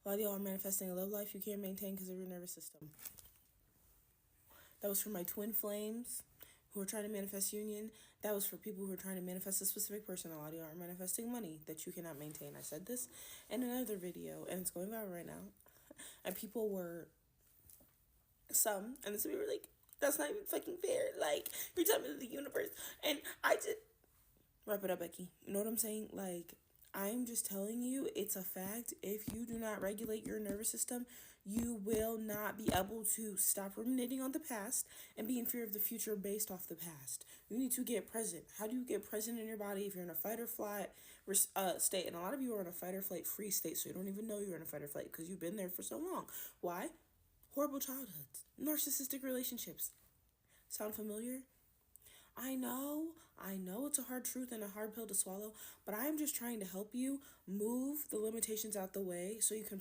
A lot of y'all are manifesting a love life you can't maintain because of your nervous system. That was for my twin flames who are trying to manifest union. That was for people who are trying to manifest a specific person. A lot of y'all are manifesting money that you cannot maintain. I said this in another video, and it's going viral right now. And people were, and some people were like, that's not even fucking fair. Like, you're telling me the universe. And I just, wrap it up, Becky. You know what I'm saying? Like, I'm just telling you, it's a fact. If you do not regulate your nervous system, you will not be able to stop ruminating on the past and be in fear of the future based off the past. You need to get present. How do you get present in your body if you're in a fight or flight state? And a lot of you are in a fight or flight free state, so you don't even know you're in a fight or flight because you've been there for so long. Why? Horrible childhoods, narcissistic relationships. Sound familiar? I know it's a hard truth and a hard pill to swallow, but I'm just trying to help you move the limitations out the way so you can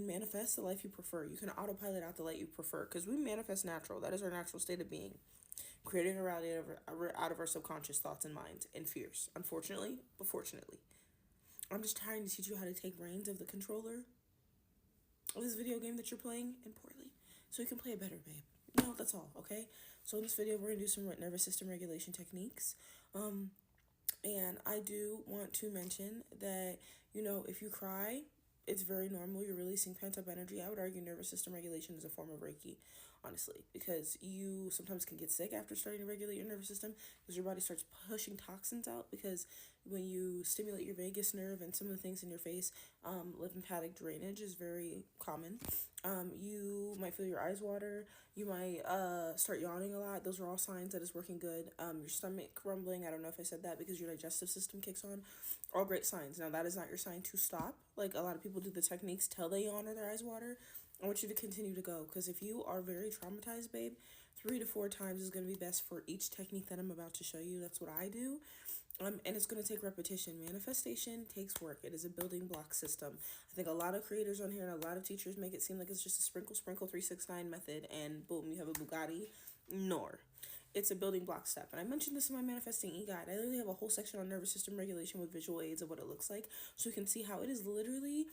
manifest the life you prefer. You can autopilot out the life you prefer because we manifest natural. That is our natural state of being. Creating a reality out of our subconscious thoughts and minds and fears. Unfortunately, but fortunately. I'm just trying to teach you how to take reins of the controller of this video game that you're playing, and poorly, so you can play it better, babe. No, that's all, okay? So in this video, we're going to do some nervous system regulation techniques. And I do want to mention that, if you cry, it's very normal. You're releasing pent-up energy. I would argue nervous system regulation is a form of Reiki, honestly, because you sometimes can get sick after starting to regulate your nervous system because your body starts pushing toxins out, because when you stimulate your vagus nerve and some of the things in your face, lymphatic drainage is very common. You might feel your eyes water. You might start yawning a lot. Those are all signs that it's working good. Your stomach rumbling. I don't know if I said that because your digestive system kicks on. All great signs. Now, that is not your sign to stop. Like, a lot of people do the techniques till they yawn or their eyes water. I want you to continue to go, because if you are very traumatized, babe, 3 to 4 times is going to be best for each technique that I'm about to show you. That's what I do. And it's going to take repetition. Manifestation takes work. It is a building block system. I think a lot of creators on here and a lot of teachers make it seem like it's just a sprinkle 369 method and boom, you have a Bugatti. Nor. It's a building block step. And I mentioned this in my manifesting e-guide. I literally have a whole section on nervous system regulation with visual aids of what it looks like, so you can see how it is literally,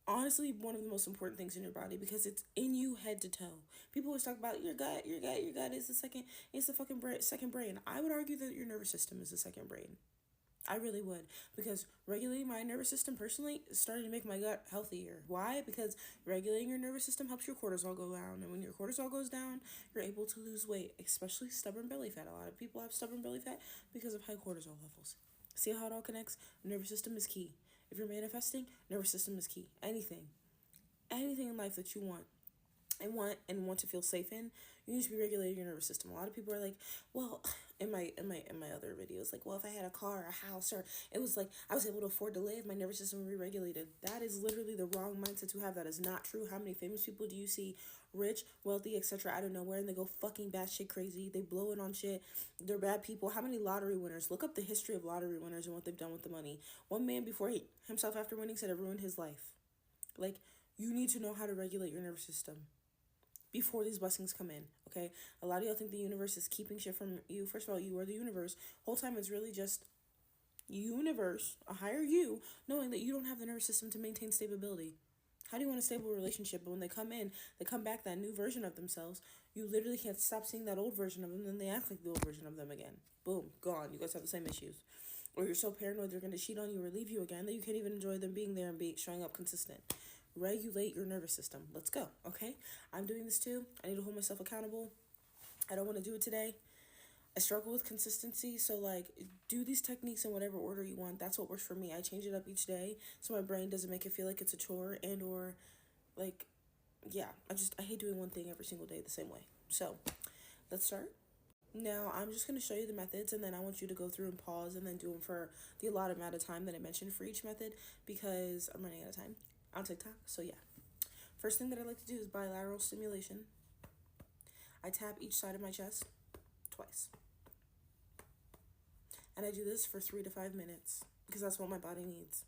honestly, one of the most important things in your body, because it's in you head to toe. People always talk about your gut is the fucking second brain. I would argue that your nervous system is the second brain. I really would, because regulating my nervous system personally is starting to make my gut healthier. Why? Because regulating your nervous system helps your cortisol go down, and when your cortisol goes down, you're able to lose weight, especially stubborn belly fat. A lot of people have stubborn belly fat because of high cortisol levels. See how it all connects? Nervous system is key. If you're manifesting, nervous system is key. Anything in life that you want to feel safe in, you need to be regulating your nervous system. A lot of people are like, well, in my other videos, like, well, if I had a car or a house, or it was like I was able to afford to live, my nervous system would be regulated. That is literally the wrong mindset to have. That is not true. How many famous people do you see, rich, wealthy, etc., out of nowhere, and they go fucking batshit crazy? They blow it on shit. They're bad people. How many lottery winners? Look up the history of lottery winners and what they've done with the money. One man before himself after winning said it ruined his life. Like, you need to know how to regulate your nervous system before these blessings come in, okay? A lot of y'all think the universe is keeping shit from you. First of all, you are the universe. Whole time it's really just universe, a higher you, knowing that you don't have the nervous system to maintain stability. How do you want a stable relationship? But when they come back that new version of themselves, you literally can't stop seeing that old version of them, then they act like the old version of them again. Boom, gone. You guys have the same issues. Or you're so paranoid they're going to cheat on you or leave you again that you can't even enjoy them being there and showing up consistent. Regulate your nervous system. Let's go, okay? I'm doing this too. I need to hold myself accountable. I don't want to do it today. I struggle with consistency, so like, do these techniques in whatever order you want. That's what works for me. I change it up each day so my brain doesn't make it feel like it's a chore, and or like, yeah, I hate doing one thing every single day the same way. So let's start. Now, I'm just going to show you the methods, and then I want you to go through and pause and then do them for the allotted amount of time that I mentioned for each method, because I'm running out of time on TikTok. So yeah, first thing that I like to do is bilateral stimulation. I tap each side of my chest twice, and I do this for 3 to 5 minutes because that's what my body needs.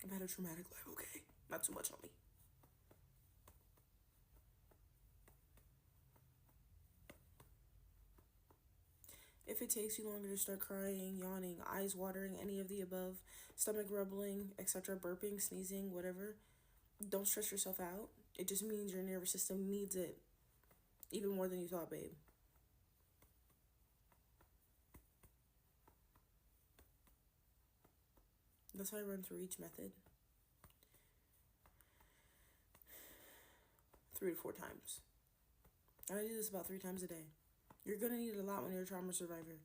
I've had a traumatic life, okay? Not too much on me. If if it takes you longer to start crying, yawning, eyes watering, any of the above, stomach rumbling, etc., burping, sneezing, whatever, don't stress yourself out. It just means your nervous system needs it even more than you thought, babe. That's how I run through each method. 3 to 4 times. And I do this about 3 times a day. You're going to need it a lot when you're a trauma survivor.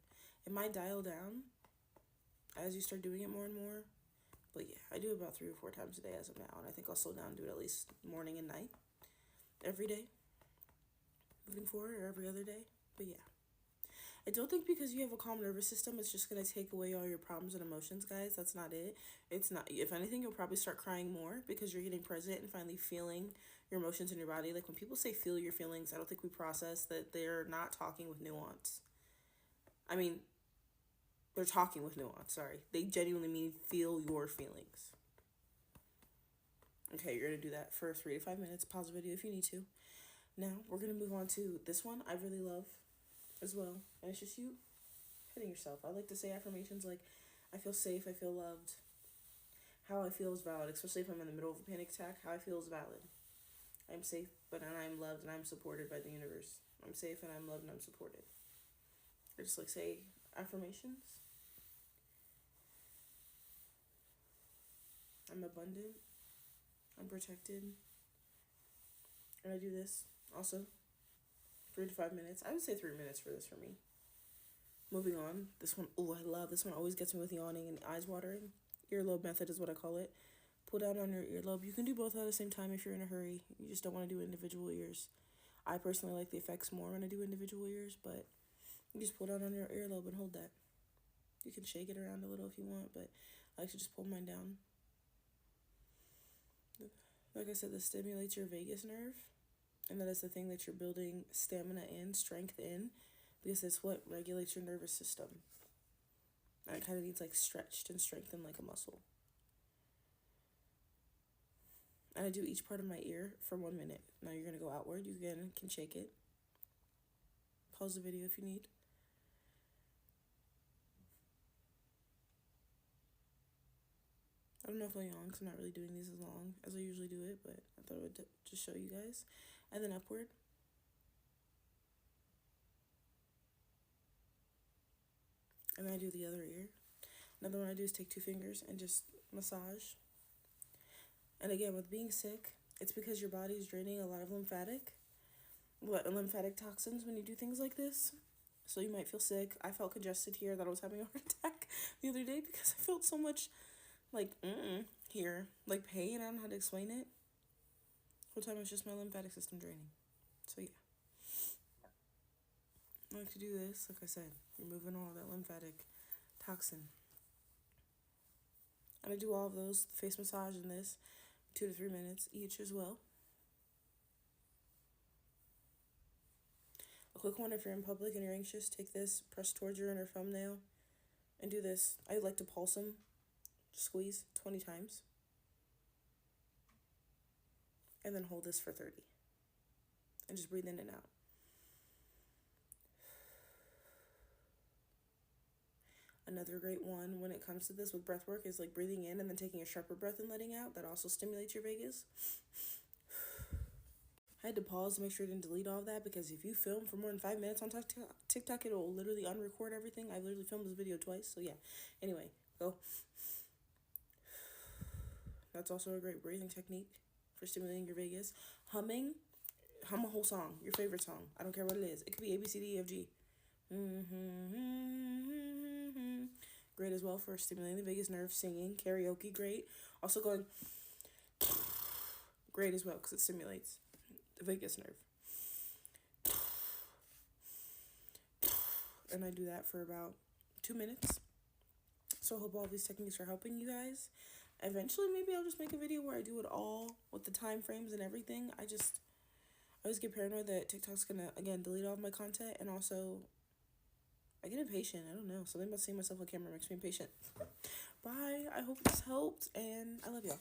It might dial down as you start doing it more and more. But yeah, I do it about 3 or 4 times a day as of now. And I think I'll slow down and do it at least morning and night. Every day. Moving forward, or every other day. But yeah. I don't think because you have a calm nervous system, it's just going to take away all your problems and emotions, guys. That's not it. It's not. If anything, you'll probably start crying more because you're getting present and finally feeling your emotions in your body. Like when people say feel your feelings, I don't think we process that they're not talking with nuance. I mean, they're talking with nuance, sorry. They genuinely mean feel your feelings. Okay, you're going to do that for 3 to 5 minutes. Pause the video if you need to. Now, we're going to move on to this one I really love as well. And it's just you hitting yourself. I like to say affirmations like, I feel safe, I feel loved. How I feel is valid, especially if I'm in the middle of a panic attack. How I feel is valid. I'm safe, but I'm loved and I'm supported by the universe. I'm safe and I'm loved and I'm supported. Or just like say affirmations. I'm abundant. I'm protected. And I do this also 3 to 5 minutes. I would say 3 minutes for this for me. Moving on. This one, oh, I love this one. Always gets me with yawning and eyes watering. Earlobe method is what I call it. Pull down on your earlobe. You can do both at the same time if you're in a hurry. You just don't want to do individual ears. I personally like the effects more when I do individual ears, but you just pull down on your earlobe and hold that. You can shake it around a little if you want, but I like to just pull mine down. Like I said, this stimulates your vagus nerve, and that is the thing that you're building stamina in, strength in, because it's what regulates your nervous system. And it kind of needs like stretched and strengthened like a muscle. And I do each part of my ear for 1 minute. Now you're going to go outward. You again can shake it. Pause the video if you need. I don't know if I'll yawn because I'm not really doing these as long as I usually do it, but I thought I would just show you guys. And then upward. And then I do the other ear. Another one I do is take 2 fingers and just massage. And again, with being sick, it's because your body is draining a lot of lymphatic toxins when you do things like this. So you might feel sick. I felt congested here, that I was having a heart attack the other day because I felt so much like here, like pain. I don't know how to explain it. The whole time it's just my lymphatic system draining. So yeah, I like to do this. Like I said, removing all that lymphatic toxin. And I do all of those, face massage and this, 2 to 3 minutes each as well. A quick one if you're in public and you're anxious, take this, press towards your inner thumbnail, and do this. I like to pulse them, squeeze 20 times. And then hold this for 30. And just breathe in and out. Another great one when it comes to this with breath work is like breathing in and then taking a sharper breath and letting out. That also stimulates your vagus. I had to pause to make sure I didn't delete all of that because if you film for more than 5 minutes on TikTok, it'll literally unrecord everything. I literally filmed this video twice, so yeah. Anyway, go. That's also a great breathing technique for stimulating your vagus. Hum a whole song, your favorite song. I don't care what it is. It could be A, B, C, D, E, F, G. Great as well for stimulating the vagus nerve. Singing, karaoke, great. Also going great as well because it stimulates the vagus nerve. And I do that for about 2 minutes. So I hope all these techniques are helping you guys. Eventually, maybe I'll just make a video where I do it all with the time frames and everything. I always get paranoid that TikTok's gonna, again, delete all of my content. And also, I get impatient. I don't know. Something about seeing myself on camera makes me impatient. Bye. I hope this helped. And I love y'all.